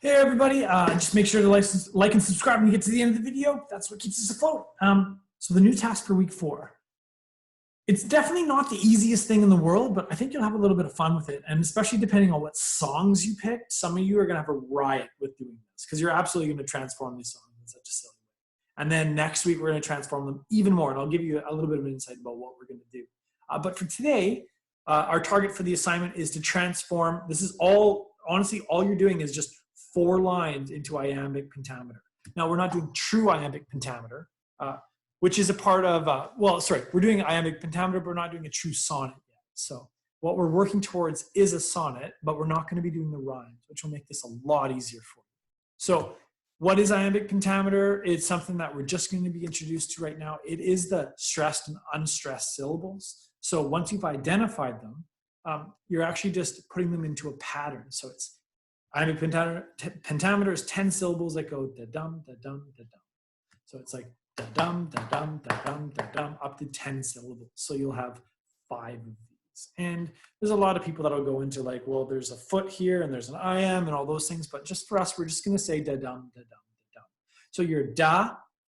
Hey everybody, just make sure to like and subscribe when you get to the end of the video. That's what keeps us afloat. So the new task for week 4. It's definitely not the easiest thing in the world, but I think you'll have a little bit of fun with it. And especially depending on what songs you picked, some of you are gonna have a riot with doing this because you're absolutely gonna transform these songs in such a silly way. And then next week, we're gonna transform them even more. And I'll give you a little bit of an insight about what we're gonna do. But for today, our target for the assignment is to transform. This is all, honestly, all you're doing is just 4 lines into iambic pentameter. Now, we're not doing true iambic pentameter, which is a part of, we're doing iambic pentameter, but we're not doing a true sonnet yet. So what we're working towards is a sonnet, but we're not going to be doing the rhymes, which will make this a lot easier for you. So what is iambic pentameter? It's something that we're just going to be introduced to right now. It is the stressed and unstressed syllables. So once you've identified them, you're actually just putting them into a pattern. So it's iambic pentameter is 10 syllables that go da-dum, da-dum, da-dum. So it's like da-dum, da-dum, da-dum, da-dum, up to 10 syllables. So you'll have 5 of these. And there's a lot of people that'll go into like, well, there's a foot here and there's an iamb and all those things. But just for us, we're just going to say da-dum, da-dum, da-dum. So your da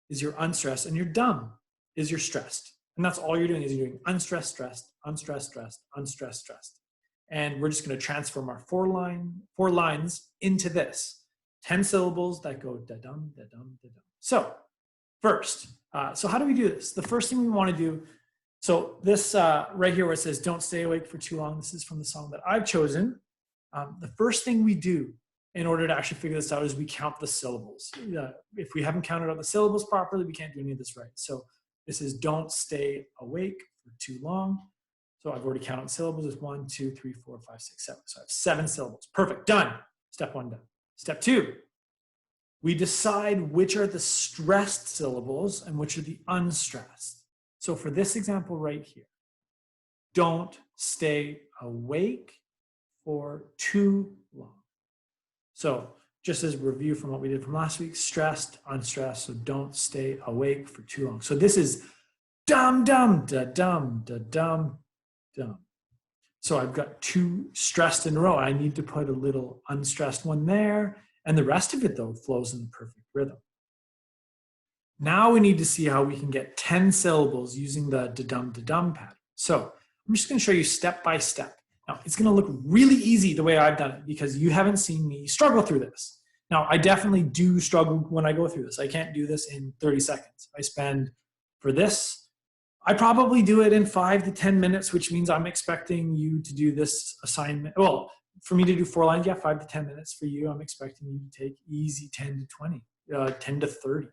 is your unstressed and your dum is your stressed. And that's all you're doing is you're doing unstressed, stressed, unstressed, stressed, unstressed, stressed. And we're just going to transform our 4 lines into this 10 syllables that go da-dum, da-dum, da-dum. So first, so how do we do this? The first thing we want to do, so this right here where it says don't stay awake for too long, this is from the song that I've chosen. The first thing we do in order to actually figure this out is we count the syllables. If we haven't counted out the syllables properly, we can't do any of this right. So this is don't stay awake for too long. So I've already counted syllables. It's 1, 2, 3, 4, 5, 6, 7. So I have 7 syllables. Perfect. Done. Step 1 done. Step 2, we decide which are the stressed syllables and which are the unstressed. So for this example right here, don't stay awake for too long. So just as a review from what we did from last week, stressed, unstressed. So don't stay awake for too long. So this is dum, dum, da, dum, da, dum, dum. So I've got 2 stressed in a row. I need to put a little unstressed one there. And the rest of it, though, flows in the perfect rhythm. Now we need to see how we can get 10 syllables using the da-dum pattern. So I'm just going to show you step by step. Now, it's going to look really easy the way I've done it because you haven't seen me struggle through this. Now, I definitely do struggle when I go through this. I can't do this in 30 seconds. I spend, for this, I probably do it in 5 to 10 minutes, which means I'm expecting you to do this assignment. Well, for me to do 4 lines, yeah, 5 to 10 minutes. For you, I'm expecting you to take easy 10 to 20, 10 to 30.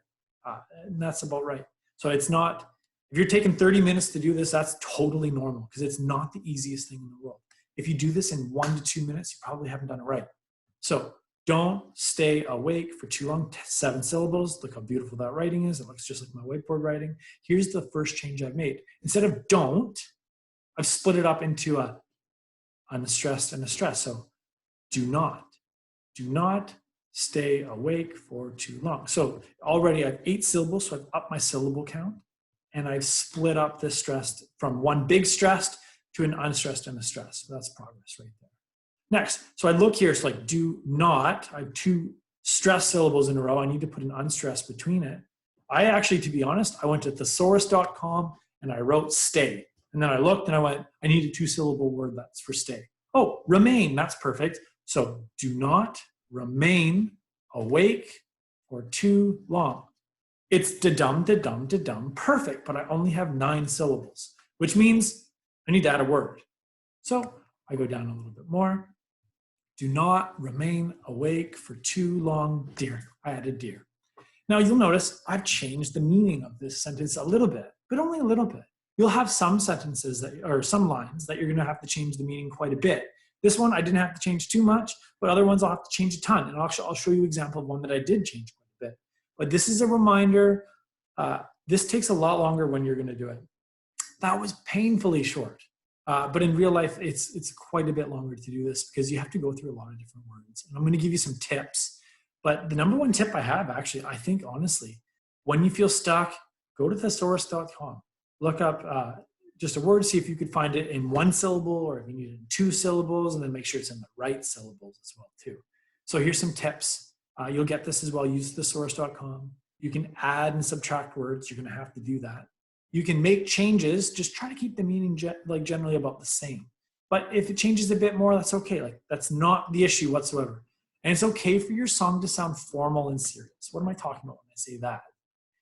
And that's about right. So it's not, if you're taking 30 minutes to do this, that's totally normal because it's not the easiest thing in the world. If you do this in 1 to 2 minutes, you probably haven't done it right. So don't stay awake for too long. 7 syllables. Look how beautiful that writing is. It looks just like my whiteboard writing. Here's the first change I've made. Instead of don't, I've split it up into a unstressed and a stress. So do not stay awake for too long. So already I have 8 syllables, so I've upped my syllable count, and I've split up this stressed from one big stressed to an unstressed and a stress. So that's progress right there. Next, so I look here, it's like do not, I have 2 stressed syllables in a row. I need to put an unstressed between it. I actually, to be honest, I went to thesaurus.com and I wrote stay. And then I looked and I went, I need a 2-syllable word that's for stay. Oh, remain, that's perfect. So do not remain awake for too long. It's da-dum, da-dum, da-dum, perfect, but I only have 9 syllables, which means I need to add a word. So I go down a little bit more. Do not remain awake for too long, dear. I added dear. Now you'll notice I've changed the meaning of this sentence a little bit, but only a little bit. You'll have some sentences that, or some lines that you're going to have to change the meaning quite a bit. This one I didn't have to change too much, but other ones I'll have to change a ton. And I'll show you an example of one that I did change quite a bit. But this is a reminder. This takes a lot longer when you're going to do it. That was painfully short. But in real life, it's quite a bit longer to do this because you have to go through a lot of different words. And I'm going to give you some tips. But the number 1 tip I have, actually, I think, honestly, when you feel stuck, go to thesaurus.com. Look up just a word, see if you could find it in 1 syllable or if you need it in 2 syllables, and then make sure it's in the right syllables as well, too. So here's some tips. You'll get this as well. Use thesaurus.com. You can add and subtract words. You're going to have to do that. You can make changes. Just try to keep the meaning generally about the same. But if it changes a bit more, that's okay. Like, that's not the issue whatsoever. And it's okay for your song to sound formal and serious. What am I talking about when I say that?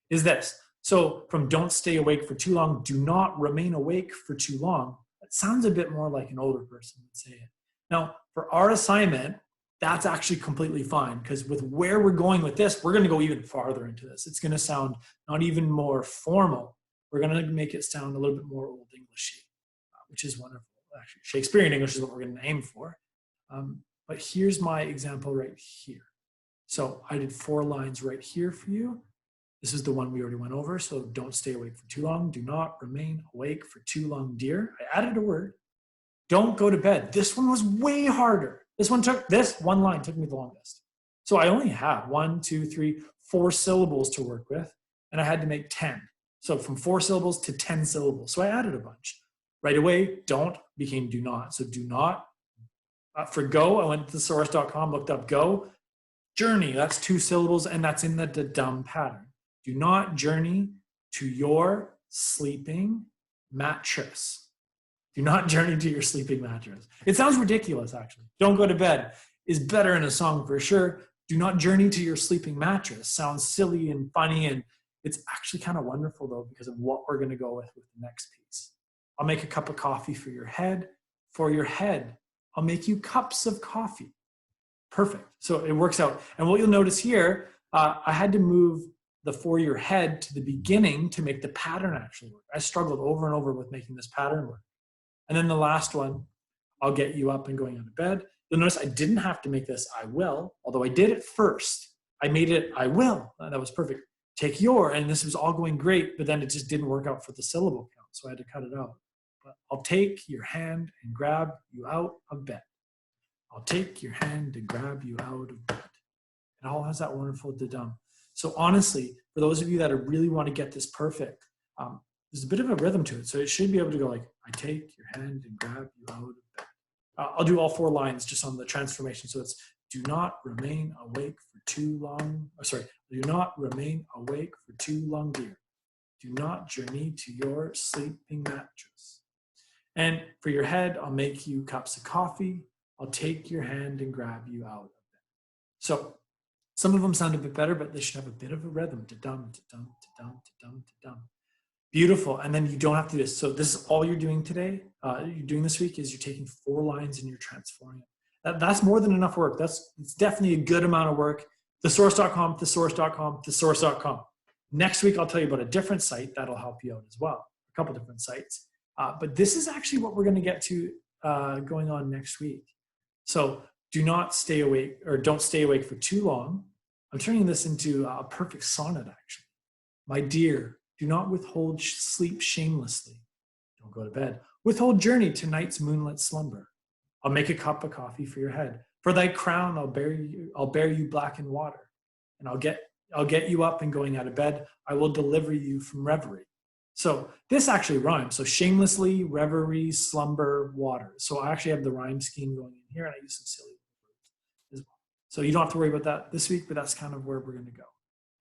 Is this. So from don't stay awake for too long, do not remain awake for too long. That sounds a bit more like an older person would say it. Now, for our assignment, that's actually completely fine, because with where we're going with this, we're going to go even farther into this. It's going to sound not even more formal. We're going to make it sound a little bit more Old Englishy, which is wonderful. Actually, Shakespearean English is what we're going to aim for. But here's my example right here. So I did 4 lines right here for you. This is the one we already went over. So don't stay awake for too long. Do not remain awake for too long, dear. I added a word. Don't go to bed. This one was way harder. This one line took me the longest. So I only have 1, 2, 3, 4 syllables to work with, and I had to make 10. So from 4 syllables to 10 syllables. So I added a bunch. Right away, don't became do not. So do not. For go, I went to thesaurus.com, looked up go. Journey, that's 2 syllables, and that's in the da-dum pattern. Do not journey to your sleeping mattress. Do not journey to your sleeping mattress. It sounds ridiculous, actually. Don't go to bed is better in a song for sure. Do not journey to your sleeping mattress. Sounds silly and funny, and it's actually kind of wonderful, though, because of what we're going to go with the next piece. I'll make a cup of coffee for your head. For your head, I'll make you cups of coffee. Perfect. So it works out. And what you'll notice here, I had to move the for your head to the beginning to make the pattern actually work. I struggled over and over with making this pattern work. And then the last one, I'll get you up and going out of bed. You'll notice I didn't have to make this I will, although I did it first. I made it I will. That was perfect. Take your, and this was all going great, but then it just didn't work out for the syllable count, so I had to cut it out. But I'll take your hand and grab you out of bed. I'll take your hand and grab you out of bed. It all has that wonderful da-dum. So honestly, for those of you that really want to get this perfect, there's a bit of a rhythm to it. So it should be able to go like, I take your hand and grab you out of bed. I'll do all 4 lines just on the transformation. So it's do not remain awake for too long. Oh, sorry, do not remain awake for too long, dear. Do not journey to your sleeping mattress. And for your head, I'll make you cups of coffee. I'll take your hand and grab you out of bed. So some of them sound a bit better, but they should have a bit of a rhythm. Da-dum, da-dum, da-dum, da-dum, da-dum. Beautiful. And then you don't have to do this. So this is all you're doing today. You're doing this week is you're taking 4 lines and you're transforming it. That's more than enough work. It's definitely a good amount of work. Thesaurus.com, thesaurus.com, thesaurus.com. Next week, I'll tell you about a different site that'll help you out as well. A couple different sites. But this is actually what we're going to get to going on next week. So do not stay awake, or don't stay awake for too long. I'm turning this into a perfect sonnet, actually. My dear, do not withhold sleep shamelessly. Don't go to bed. Withhold journey to night's moonlit slumber. I'll make a cup of coffee for your head. For thy crown, I'll bear you blackened water. And I'll get you up and going out of bed. I will deliver you from reverie. So this actually rhymes. So shamelessly, reverie, slumber, water. So I actually have the rhyme scheme going in here, and I use some silly words as well. So you don't have to worry about that this week, but that's kind of where we're going to go.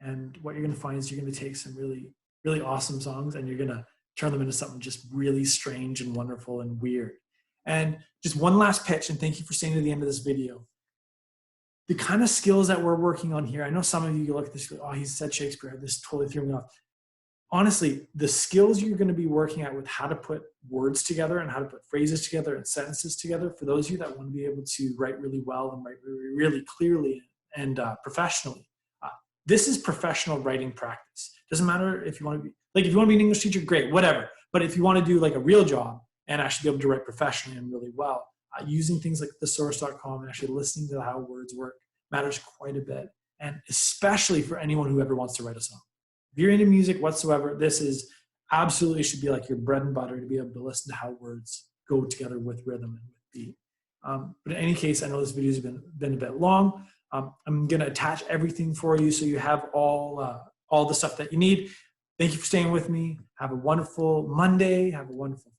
And what you're going to find is you're going to take some really, really awesome songs, and you're going to turn them into something just really strange and wonderful and weird. And just one last pitch, and thank you for staying to the end of this video. The kind of skills that we're working on here, I know some of you look at this, oh, he said Shakespeare, this totally threw me off. Honestly, the skills you're going to be working at with how to put words together and how to put phrases together and sentences together, for those of you that want to be able to write really well and write really, really clearly and professionally, this is professional writing practice. Doesn't matter if you want to be, like if you want to be an English teacher, great, whatever. But if you want to do like a real job and actually be able to write professionally and really well, using things like thesaurus.com and actually listening to how words work matters quite a bit. And especially for anyone who ever wants to write a song. If you're into music whatsoever, this is absolutely should be like your bread and butter to be able to listen to how words go together with rhythm and with beat. But in any case, I know this video has been a bit long. I'm going to attach everything for you so you have all the stuff that you need. Thank you for staying with me. Have a wonderful Monday. Have a wonderful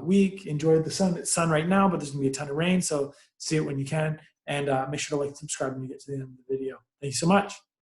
week. Enjoy the sun. It's sun right now, but there's going to be a ton of rain, so see it when you can. And make sure to like and subscribe when you get to the end of the video. Thank you so much.